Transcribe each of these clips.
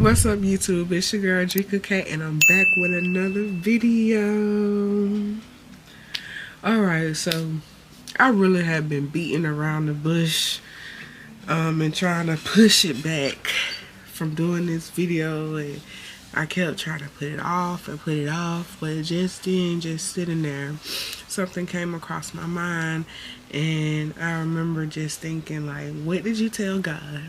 What's up, YouTube? It's your girl Drika Cat, and I'm back with another video. Alright, so I really have been beating around the bush and trying to push it back from doing this video, and I kept trying to put it off, but it just didn't, just sitting there. Something came across my mind, and I remember just thinking, like, what did you tell God?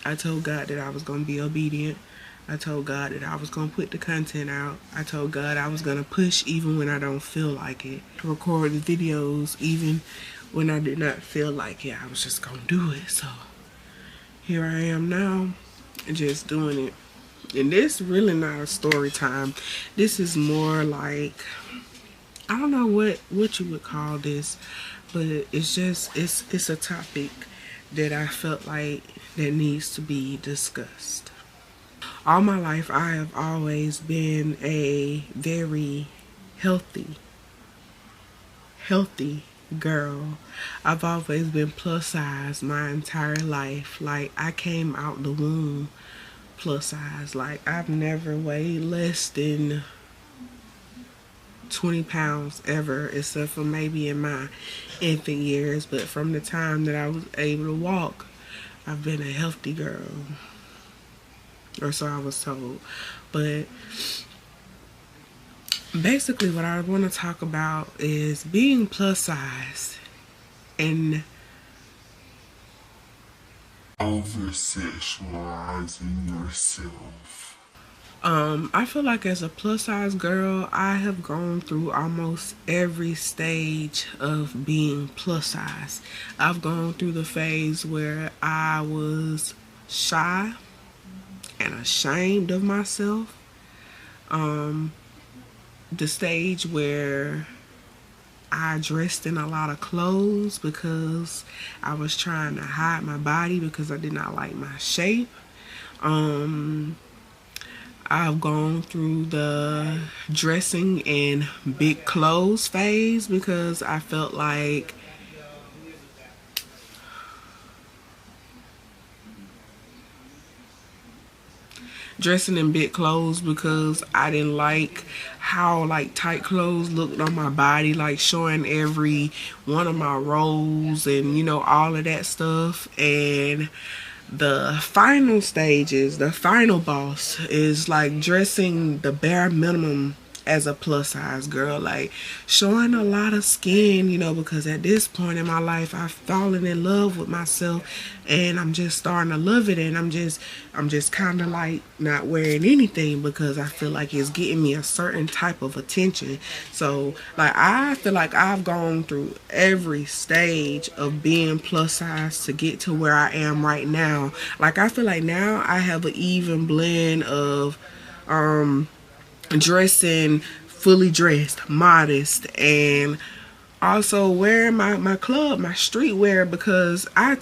I told God that I was going to be obedient. I told God that I was going to put the content out. I told God I was going to push even when I don't feel like it. Record the videos even when I did not feel like it. I was just going to do it. So here I am now, just doing it. And this really not a story time. This is more like, I don't know what you would call this, but it's just, it's a topic that I felt like that needs to be discussed. All my life, I have always been a very healthy girl. I've always been plus size my entire life. Like, I came out the womb plus size. Like, I've never weighed less than 20 pounds ever, except for maybe in my infant years. But from the time that I was able to walk, I've been a healthy girl. Or so I was told. But basically what I want to talk about is being plus size and over-sexualizing yourself. I feel like as a plus size girl, I have gone through almost every stage of being plus size. I've gone through the phase where I was shy and ashamed of myself. The stage where I dressed in a lot of clothes because I was trying to hide my body because I did not like my shape. I've gone through the dressing in big clothes phase because I felt like dressing in big clothes because I didn't like how like tight clothes looked on my body, like showing every one of my rolls and, you know, all of that stuff. And the final stages, the final boss is like dressing the bare minimum as a plus size girl, like showing a lot of skin, you know, because at this point in my life I've fallen in love with myself and I'm just starting to love it, and I'm just kind of like not wearing anything because I feel like it's getting me a certain type of attention. So like I feel like I've gone through every stage of being plus size to get to where I am right now. Like I feel like now I have an even blend of dressing fully dressed, modest, and also wearing my streetwear, because I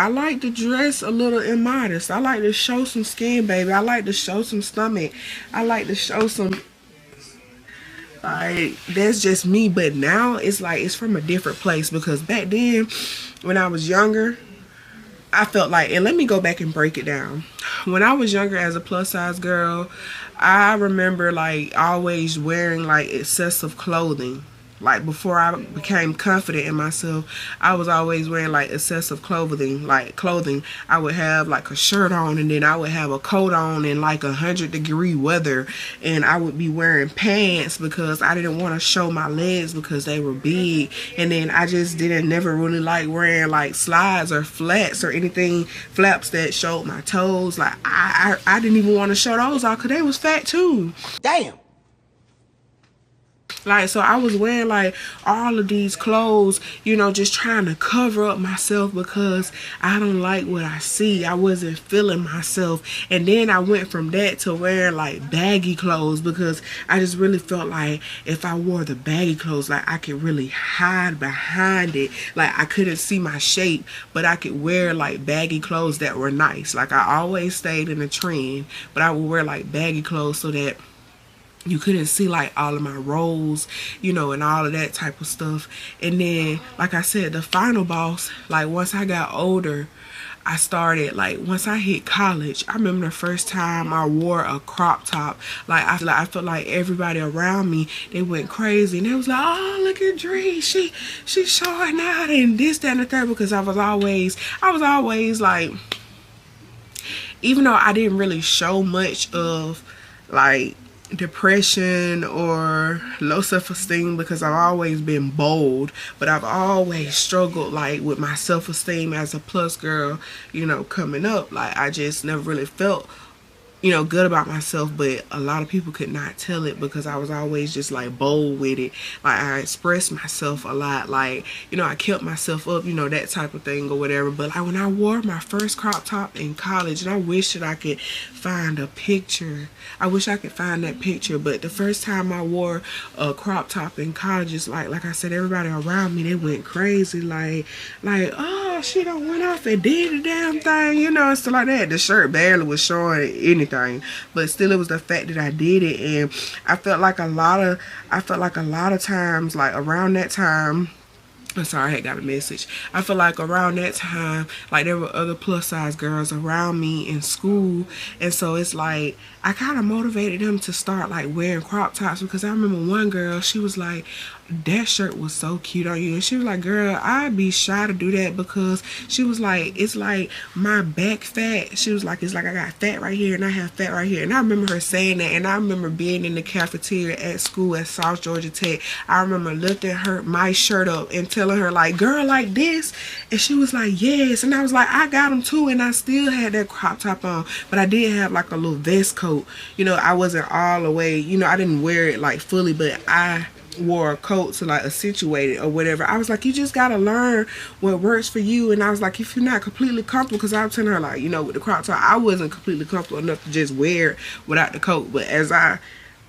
like to dress a little immodest. I like to show some skin, baby. I like to show some stomach. I like to show some, like, that's just me. But now it's like it's from a different place, because back then when I was younger, I felt like, and let me go back and break it down. When I was younger as a plus size girl, I remember like always wearing like excessive clothing. Like before I became confident in myself, I was always wearing like excessive clothing. I would have like a shirt on, and then I would have a coat on in like 100-degree weather, and I would be wearing pants because I didn't want to show my legs because they were big. And then I just never really like wearing like slides or flats or anything, flaps that showed my toes. Like I didn't even want to show those off because they was fat too. Damn. Like, so I was wearing like all of these clothes, you know, just trying to cover up myself because I don't like what I see. I wasn't feeling myself. And then I went from that to wearing like baggy clothes because I just really felt like if I wore the baggy clothes, like I could really hide behind it. Like I couldn't see my shape, but I could wear like baggy clothes that were nice. Like I always stayed in a trend, but I would wear like baggy clothes so that you couldn't see like all of my rolls, you know, and all of that type of stuff. And then, like I said, the final boss, like once I got older, I started, like, once I hit college, I remember the first time I wore a crop top. Like, I felt like everybody around me, they went crazy. And they was like, oh, look at Dree. She's showing out and this, that, and the third. Because I was always like, even though I didn't really show much of, like, depression or low self-esteem, because I've always been bold, but I've always struggled, like, with my self-esteem as a plus girl, you know, coming up. Like, I just never really felt, you know, good about myself, but a lot of people could not tell it because I was always just, like, bold with it. Like, I expressed myself a lot, like, you know, I kept myself up, you know, that type of thing or whatever. But like, when I wore my first crop top in college, and I wish that I could find a picture, I wish I could find that picture. But the first time I wore a crop top in college, it's like I said, everybody around me, they went crazy, like, oh, she done went off and did the damn thing, you know, and stuff like that. The shirt barely was showing anything. But still, it was the fact that I did it. And I felt like a lot of times, like, around that time, I'm sorry, I had got a message. I feel like around that time, like, there were other plus size girls around me in school, and so it's like I kind of motivated them to start, like, wearing crop tops. Because I remember one girl, she was like, that shirt was so cute on you. And she was like, girl, I'd be shy to do that, because she was like, it's like my back fat. She was like, it's like I got fat right here and I have fat right here. And I remember her saying that. And I remember being in the cafeteria at school at South Georgia Tech. I remember lifting my shirt up and telling her, like, girl, like this. And she was like, yes. And I was like, I got them too. And I still had that crop top on, but I did have, like, a little vest coat. You know, I wasn't all the way, you know, I didn't wear it, like, fully, but I wore a coat to, like, accentuate it or whatever. I was like, you just gotta learn what works for you. And I was like, if you're not completely comfortable, because I was telling her, like, you know, with the crop top, I wasn't completely comfortable enough to just wear it without the coat. But as I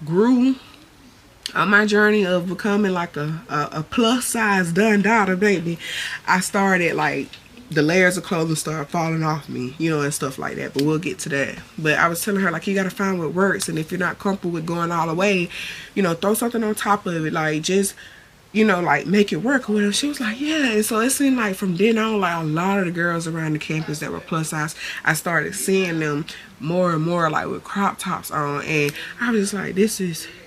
grew on my journey of becoming, like, a plus size done daughter, baby, I started, like, the layers of clothing started falling off me, you know, and stuff like that. But we'll get to that. But I was telling her, like, you gotta find what works. And if you're not comfortable with going all the way, you know, throw something on top of it, like, just, you know, like, make it work or whatever. She was like, yeah. And so it seemed like from then on, like, a lot of the girls around the campus that were plus size, I started seeing them more and more, like, with crop tops on. And I was just like,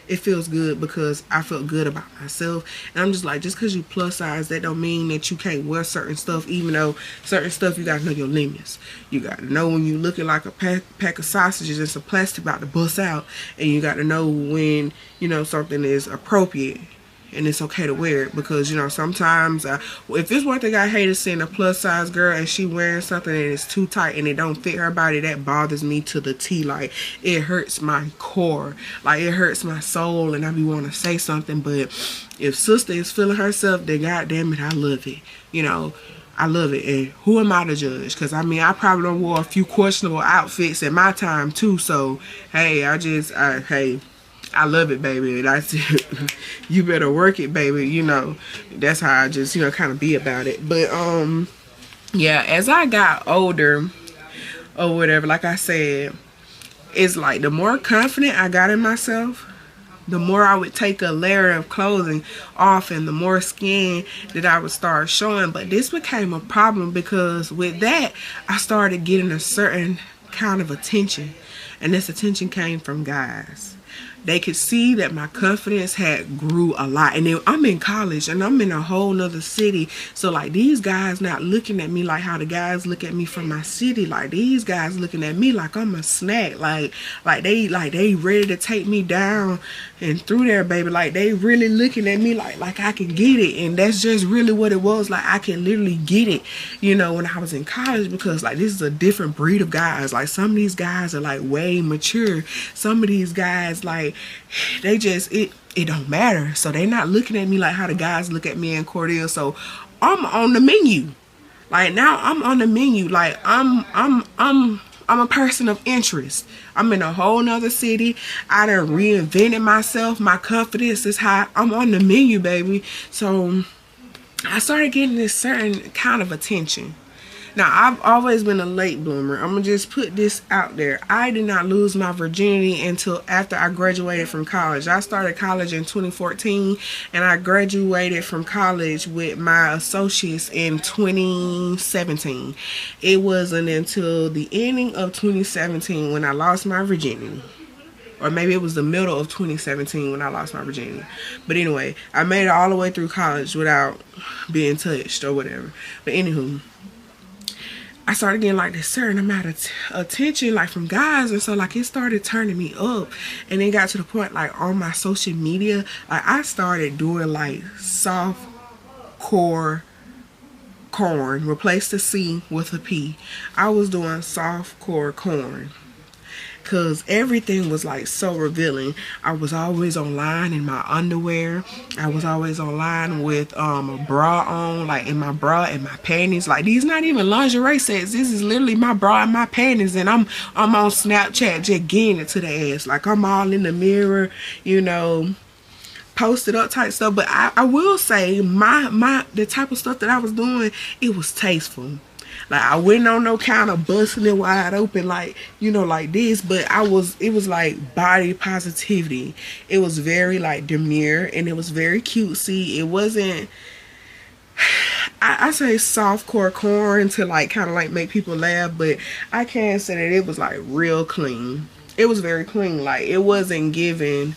it feels good, because I felt good about myself. And I'm just like, just because you plus size, that don't mean that you can't wear certain stuff. Even though certain stuff, you gotta know your limits. You gotta know when you looking like a pack of sausages and some plastic about to bust out. And you gotta know when, you know, something is appropriate and it's okay to wear it. Because, you know, sometimes if it's one thing I hate is seeing a plus size girl and she wearing something and it's too tight and it don't fit her body. That bothers me to the T. Like, it hurts my core, like, it hurts my soul, and I be wanting to say something. But if sister is feeling herself, then goddamn it, I love it, you know. I love it. And who am I to judge? Because, I mean, I probably done wore a few questionable outfits in my time too. So hey, hey, I love it, baby. That's you better work it, baby. You know, that's how I just, you know, kind of be about it. But yeah, as I got older or whatever, like I said, it's like the more confident I got in myself, the more I would take a layer of clothing off and the more skin that I would start showing. But this became a problem, because with that, I started getting a certain kind of attention, and this attention came from guys. They could see that my confidence had grew a lot. And then I'm in college and I'm in a whole nother city. So, like, these guys not looking at me like how the guys look at me from my city. Like, these guys looking at me like I'm a snack. Like they ready to take me down and through there, baby. Like, they really looking at me like I can get it. And that's just really what it was. Like, I can literally get it, you know, when I was in college. Because, like, this is a different breed of guys. Like, some of these guys are, like, way mature. Some of these guys, like, they just, it don't matter. So they not looking at me like how the guys look at me in Cordell. So I'm on the menu. Like, now I'm on the menu. Like, I'm a person of interest. I'm in a whole nother city. I done reinvented myself. My confidence is high. I'm on the menu, baby. So I started getting this certain kind of attention. Now, I've always been a late bloomer. I'm going to just put this out there. I did not lose my virginity until after I graduated from college. I started college in 2014, and I graduated from college with my associates in 2017. It wasn't until the ending of 2017 when I lost my virginity. Or maybe it was the middle of 2017 when I lost my virginity. But anyway, I made it all the way through college without being touched or whatever. But anywho, I started getting like this certain amount of attention like from guys, and so like it started turning me up, and it got to the point like on my social media, like I started doing like soft core corn. Replace the C with a P. I was doing soft core corn. Cause everything was like so revealing. I was always online in my underwear. I was always online with a bra on, like in my bra and my panties. Like these not even lingerie sets. This is literally my bra and my panties, and I'm on Snapchat just getting it to the ass. Like I'm all in the mirror, you know, posted up type stuff. But I will say the type of stuff that I was doing, it was tasteful. Like I wasn't on no kind of busting it wide open like, you know, like this, but it was like body positivity. It was very like demure, and it was very cutesy. It wasn't, I say softcore corn to like kind of like make people laugh, but I can't say that it was like real clean. It was very clean. Like it wasn't giving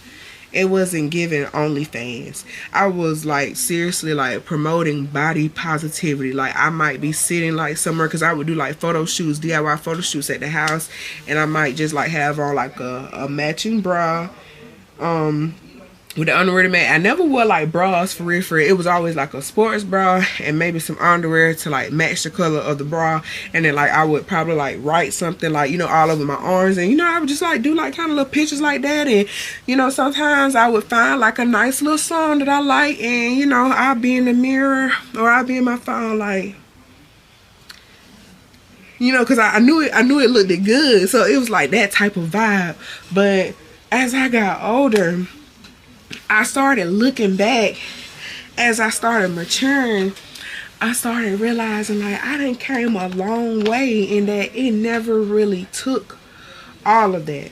OnlyFans. I was like seriously like promoting body positivity. Like I might be sitting like somewhere, because I would do like photo shoots, DIY photo shoots at the house, and I might just like have on like a matching bra with the underwear to match. I never wore like bras for real. It was always like a sports bra and maybe some underwear to like match the color of the bra, and then like I would probably like write something like, you know, all over my arms, and you know, I would just like do like kind of little pictures like that. And you know, sometimes I would find like a nice little song that I like, and you know, I'll be in the mirror or I'll be in my phone like, you know, because I knew it looked good, so it was like that type of vibe. But as I got older, I started looking back. As I started maturing, I started realizing like I done came a long way, in that it never really took all of that.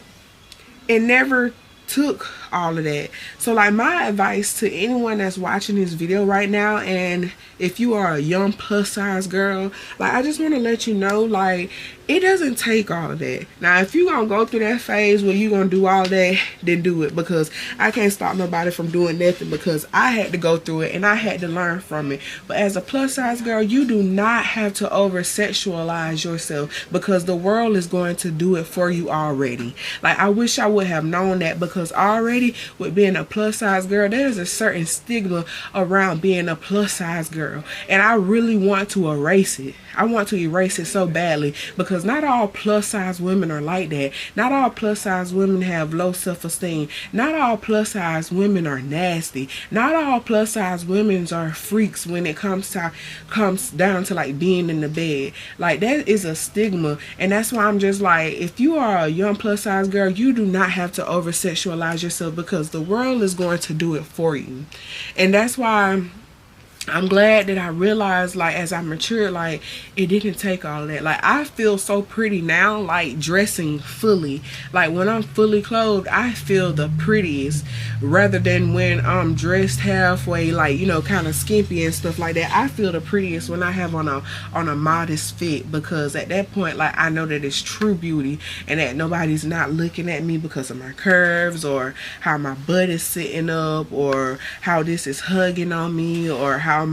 It never took all of that. So like my advice to anyone that's watching this video right now, and if you are a young plus size girl, like I just want to let you know, like it doesn't take all of that. Now if you gonna go through that phase where you gonna do all that, then do it, because I can't stop nobody from doing nothing, because I had to go through it and I had to learn from it. But as a plus size girl, you do not have to over sexualize yourself, because the world is going to do it for you already. Like I wish I would have known that, because already with being a plus size girl, there's a certain stigma around being a plus size girl, and I really want to erase it. I want to erase it so badly, because not all plus size women are like that. Not all plus size women have low self-esteem. Not all plus size women are nasty. Not all plus size women are freaks when it comes down to like being in the bed. Like that is a stigma, and that's why I'm just like, if you are a young plus size girl, you do not have to over sexualize yourself, because the world is going to do it for you. And that's why I'm glad that I realized, like, as I matured, like, it didn't take all that. Like, I feel so pretty now, like, dressing fully. Like, when I'm fully clothed, I feel the prettiest, rather than when I'm dressed halfway, like, you know, kind of skimpy and stuff like that. I feel the prettiest when I have on a modest fit, because at that point, like, I know that it's true beauty, and that nobody's not looking at me because of my curves, or how my butt is sitting up, or how this is hugging on me, or how so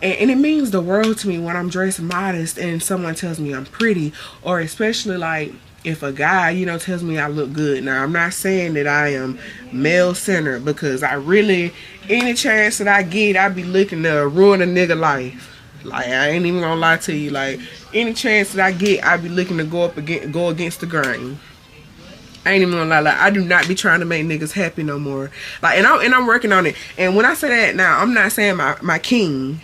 and it means the world to me when I'm dressed modest and someone tells me I'm pretty, or especially like if a guy, you know, tells me I look good. Now I'm not saying that I am male centered, because I really, any chance that I get, I be looking to ruin a nigga life. Like I ain't even gonna lie to you, like any chance that I get, I be looking to go against the grain. I ain't even gonna lie, like I do not be trying to make niggas happy no more. Like, and I'm working on it. And when I say that now, I'm not saying my king.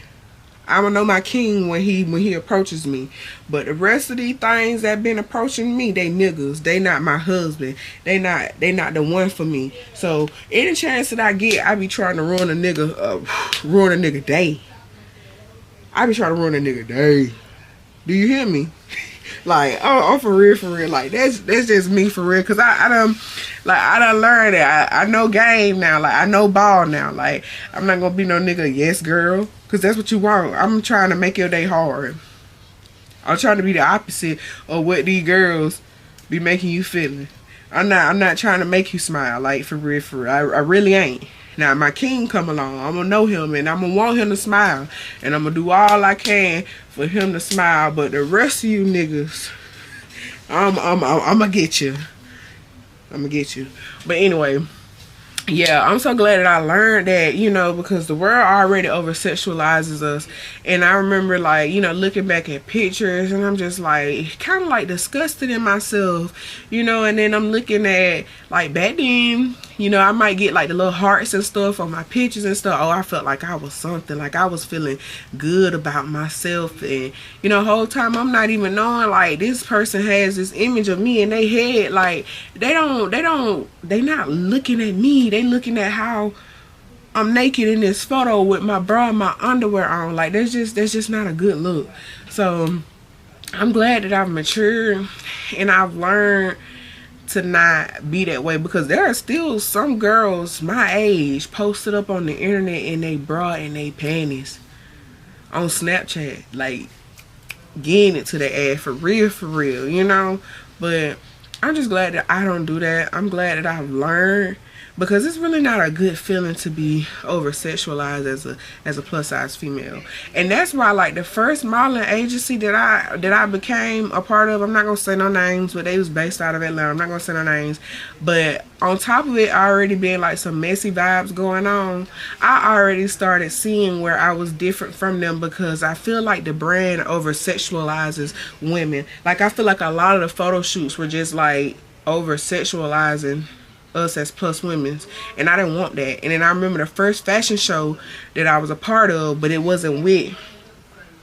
I don't know my king when he approaches me. But the rest of these things that been approaching me, they niggas. They not my husband. They not the one for me. So any chance that I get, I be trying to ruin a nigga day. I be trying to run a nigga day. Do you hear me? Like, oh, for real, for real. Like, that's just me for real. Cause I done learned that I know game now. Like, I know ball now. Like, I'm not gonna be no nigga, yes, girl. Cause that's what you want. I'm trying to make your day hard. I'm trying to be the opposite of what these girls be making you feeling. I'm not trying to make you smile. Like, for real, for real. I really ain't. Now, my king come along, I'm gonna know him and I'm gonna want him to smile. And I'm gonna do all I can for him to smile. But the rest of you niggas, I'm gonna get you. I'm gonna get you. But anyway, yeah, I'm so glad that I learned that, you know, because the world already over sexualizes us. And I remember, like, you know, looking back at pictures and I'm just like kind of like disgusted in myself, you know. And then I'm looking at, like, back then, you know, I might get like the little hearts and stuff on my pictures and stuff. Oh, I felt like I was something, like I was feeling good about myself. And, you know, the whole time I'm not even knowing, like, this person has this image of me in their head. Like, they not looking at me. They looking at how I'm naked in this photo with my bra and my underwear on. Like, that's just not a good look. So I'm glad that I've matured and I've learned to not be that way, because there are still some girls my age posted up on the internet in they bra and they panties on Snapchat, like getting it to the ad for real, you know. But I'm just glad that I don't do that. I'm glad that I've learned, because it's really not a good feeling to be over sexualized as a plus size female. And that's why, like, the first modeling agency that I became a part of, I'm not gonna say no names, but they was based out of Atlanta. I'm not gonna say no names. But on top of it already being like some messy vibes going on, I already started seeing where I was different from them, because I feel like the brand over sexualizes women. Like, I feel like a lot of the photo shoots were just like over sexualizing us as plus women, and I didn't want that. And then I remember the first fashion show that I was a part of, but it wasn't with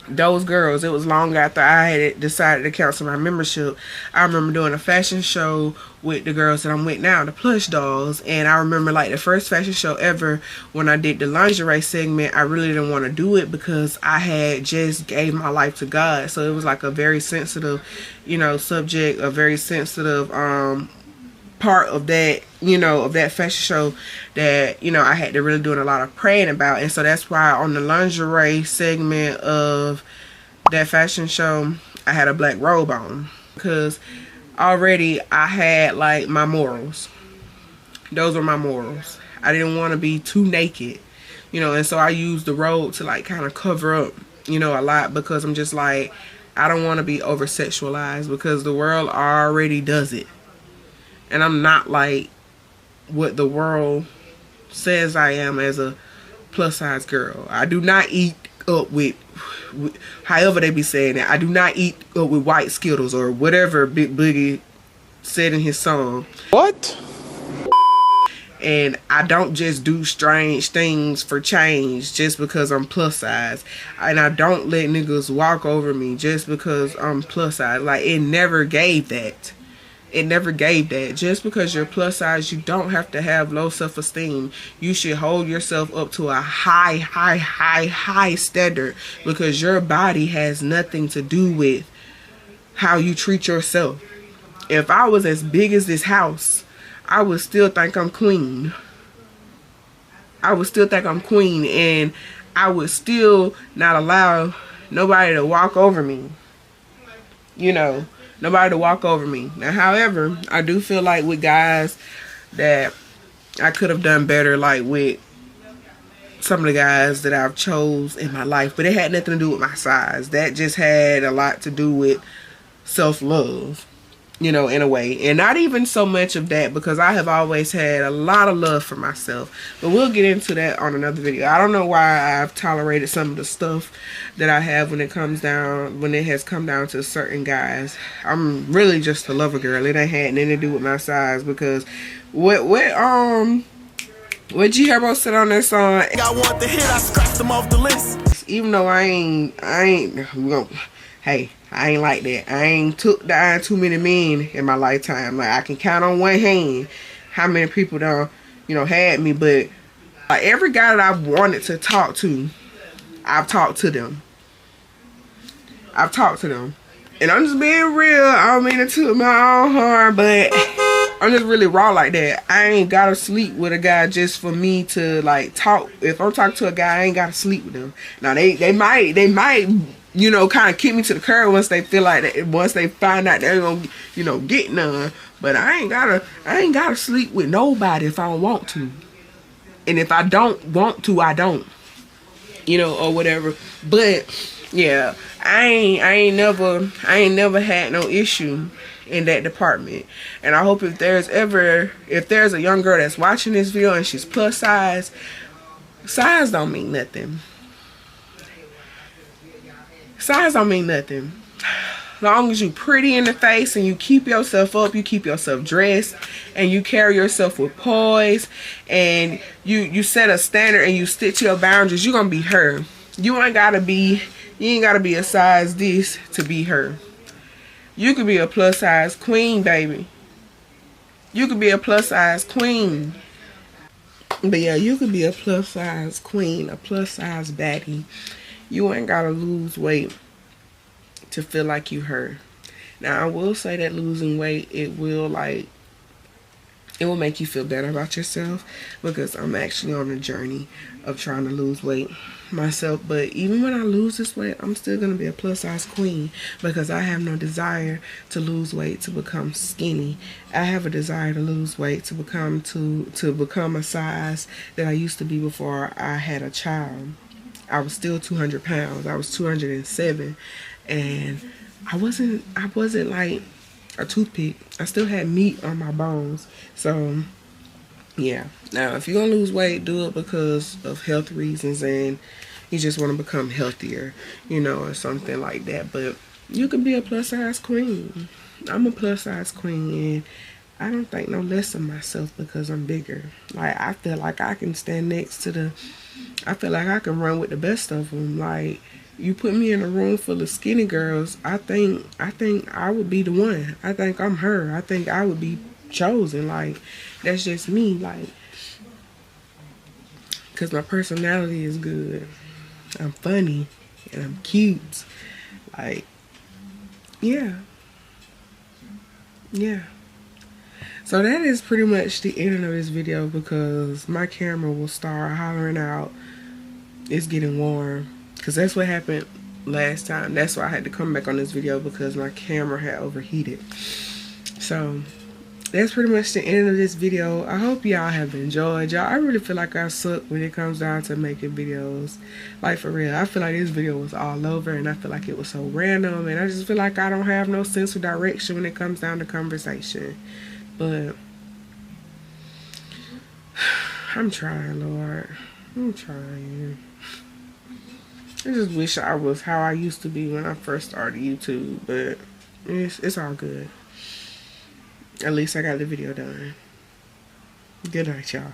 those girls. It was long after I had decided to cancel my membership. I remember doing a fashion show with the girls that I'm with now, the plush dolls. And I remember, like, the first fashion show ever, when I did the lingerie segment, I really didn't want to do it because I had just gave my life to God. So it was like a very sensitive, you know, subject, a very sensitive part of that, you know, of that fashion show that, you know, I had to really doing a lot of praying about. And so that's why on the lingerie segment of that fashion show, I had a black robe on, because already I had, like, my morals. Those were my morals. I didn't want to be too naked, you know, and so I used the robe to, like, kind of cover up, you know, a lot, because I'm just like, I don't want to be over sexualized, because the world already does it. And I'm not like what the world says I am as a plus size girl. I do not eat up with however they be saying it. I do not eat up with white Skittles or whatever Big Boogie said in his song. What? And I don't just do strange things for change just because I'm plus size. And I don't let niggas walk over me just because I'm plus size. Like, it never gave that. It never gave that. Just because you're plus size, you don't have to have low self-esteem. You should hold yourself up to a high standard, because your body has nothing to do with how you treat yourself. If I was as big as this house, I would still think I'm queen. I would still think I'm queen, and I would still not allow nobody to walk over me. You know, nobody to walk over me. Now, however, I do feel like with guys that I could have done better, like with some of the guys that I've chose in my life, but it had nothing to do with my size. That just had a lot to do with self-love, you know, in a way. And not even so much of that, because I have always had a lot of love for myself. But we'll get into that on another video. I don't know why I've tolerated some of the stuff that I have when it has come down to certain guys. I'm really just a lover girl. It ain't had nothing to do with my size, because what G Herbo said on that song, I want the hit, I scratched them off the list. even though I ain't hey, I ain't like that. I ain't took down too many men in my lifetime. Like, I can count on one hand how many people done, you know, had me. But like, every guy that I've wanted to talk to, I've talked to them. I've talked to them. And I'm just being real. I don't mean to toot my own horn, but I'm just really raw like that. I ain't gotta sleep with a guy just for me to like talk. If I'm talking to a guy, I ain't gotta sleep with them. Now they might you know, kind of kick me to the curb once they feel like that. Once they find out they're gonna, you know, get none. But I ain't gotta sleep with nobody if I don't want to. And if I don't want to, I don't. You know, or whatever. But yeah, I ain't never had no issue in that department. And I hope if there's a young girl that's watching this video and she's plus size don't mean nothing. Size don't mean nothing. As long as you pretty in the face and you keep yourself up, you keep yourself dressed, and you carry yourself with poise, and you set a standard and you stick to your boundaries, you're gonna be her. You ain't gotta be a size this to be her. You could be a plus size queen, baby. You could be a plus size queen. But yeah, you could be a plus size queen, a plus size baddie. You ain't gotta lose weight to feel like you her. Now I will say that losing weight, it will make you feel better about yourself, because I'm actually on a journey of trying to lose weight myself. But even when I lose this weight, I'm still gonna be a plus size queen, because I have no desire to lose weight to become skinny. I have a desire to lose weight to become a size that I used to be before I had a child. I was still 200 pounds. I was 207, and I wasn't like a toothpick. I still had meat on my bones. So yeah. Now if you're gonna lose weight, do it because of health reasons and you just want to become healthier, you know, or something like that. But you can be a plus size queen. I'm a plus size queen, and I don't think no less of myself because I'm bigger. Like, I feel like I can stand next to I feel like I can run with the best of them. Like, you put me in a room full of skinny girls, I think I would be the one. I think I'm her. I think I would be chosen. Like, that's just me. Like, because my personality is good. I'm funny and I'm cute. Like, yeah. So that is pretty much the end of this video, because my camera will start hollering out, it's getting warm. Because that's what happened last time. That's why I had to come back on this video, because my camera had overheated. So that's pretty much the end of this video. I hope y'all have enjoyed. Y'all, I really feel like I suck when it comes down to making videos. Like, for real, I feel like this video was all over, and I feel like it was so random, and I just feel like I don't have no sense of direction when it comes down to conversation. But I'm trying, Lord. I'm trying. I just wish I was how I used to be when I first started YouTube, but it's all good. At least I got the video done. Good night, y'all.